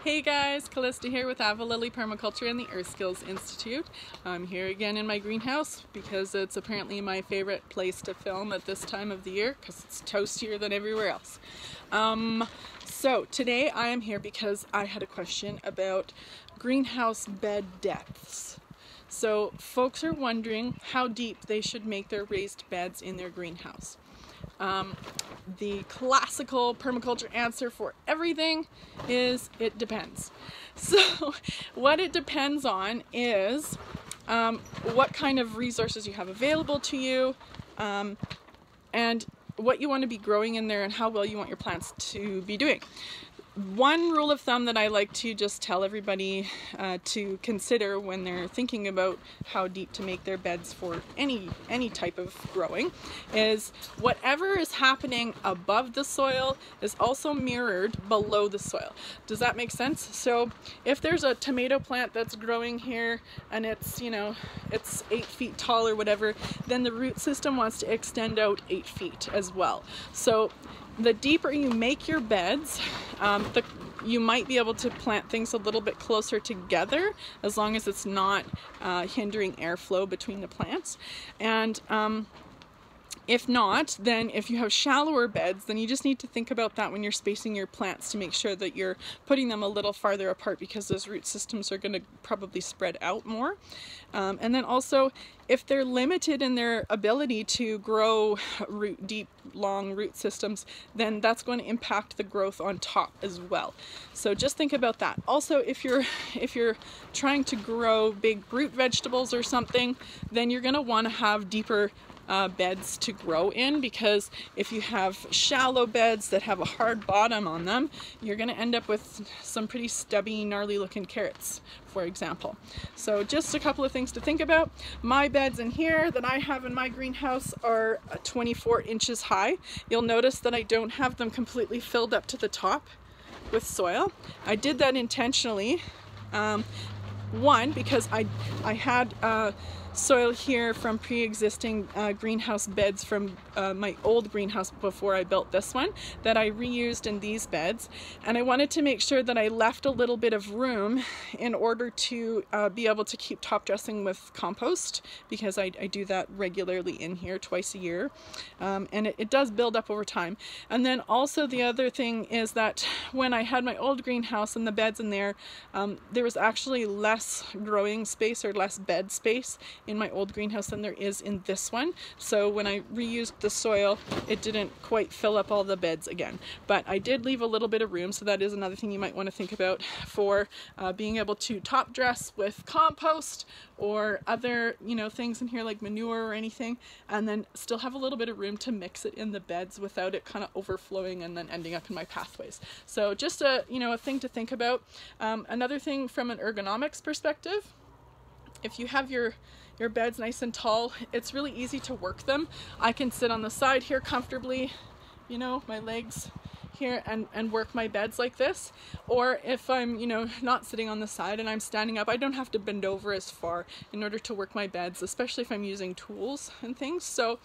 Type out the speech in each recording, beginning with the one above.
Hey guys, Callista here with Avalily Permaculture and the Earth Skills Institute. I'm here again in my greenhouse because it's apparently my favorite place to film at this time of the year because it's toastier than everywhere else. So today I am here because I had a question about greenhouse bed depths. So folks are wondering how deep they should make their raised beds in their greenhouse. The classical permaculture answer for everything is it depends. So what it depends on is what kind of resources you have available to you, and what you want to be growing in there and how well you want your plants to be doing. One rule of thumb that I like to just tell everybody to consider when they're thinking about how deep to make their beds for any type of growing is whatever is happening above the soil is also mirrored below the soil. Does that make sense? So if there's a tomato plant that's growing here and it's, it's 8 feet tall or whatever, then the root system wants to extend out 8 feet as well. So the deeper you make your beds, you might be able to plant things a little bit closer together as long as it's not hindering airflow between the plants. And if not, then if you have shallower beds, then you just need to think about that when you're spacing your plants to make sure that you're putting them a little farther apart because those root systems are going to probably spread out more. And then also, if they're limited in their ability to grow deep, long root systems, then that's going to impact the growth on top as well. So just think about that. Also, if you're trying to grow big root vegetables or something, then you're going to want to have deeper beds to grow in, because if you have shallow beds that have a hard bottom on them, you're going to end up with some pretty stubby, gnarly looking carrots, for example. So just a couple of things to think about. My beds in here that I have in my greenhouse are 24 inches high. You'll notice that I don't have them completely filled up to the top with soil. I did that intentionally. One, because I had soil here from pre-existing greenhouse beds from my old greenhouse before I built this one that I reused in these beds, and I wanted to make sure that I left a little bit of room in order to be able to keep top dressing with compost, because I do that regularly in here twice a year, and it does build up over time. And then also the other thing is that when I had my old greenhouse and the beds in there, there was actually less growing space or less bed space in my old greenhouse than there is in this one. So when I reused the soil, it didn't quite fill up all the beds again. But I did leave a little bit of room, so that is another thing you might want to think about for being able to top dress with compost or other, things in here like manure or anything, and then still have a little bit of room to mix it in the beds without it kind of overflowing and then ending up in my pathways. So just a thing to think about. Another thing from an ergonomics perspective, if you have your beds nice and tall, it's really easy to work them. I can sit on the side here comfortably, my legs here, and work my beds like this. Or if I'm, not sitting on the side and I'm standing up, I don't have to bend over as far in order to work my beds, especially if I'm using tools and things. So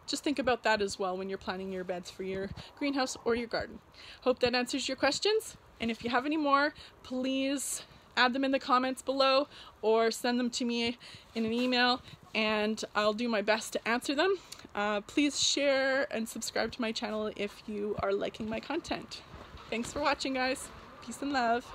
just think about that as well when you're planning your beds for your greenhouse or your garden. Hope that answers your questions. And if you have any more, please add them in the comments below or send them to me in an email, and I'll do my best to answer them. Please share and subscribe to my channel if you are liking my content. Thanks for watching, guys. Peace and love.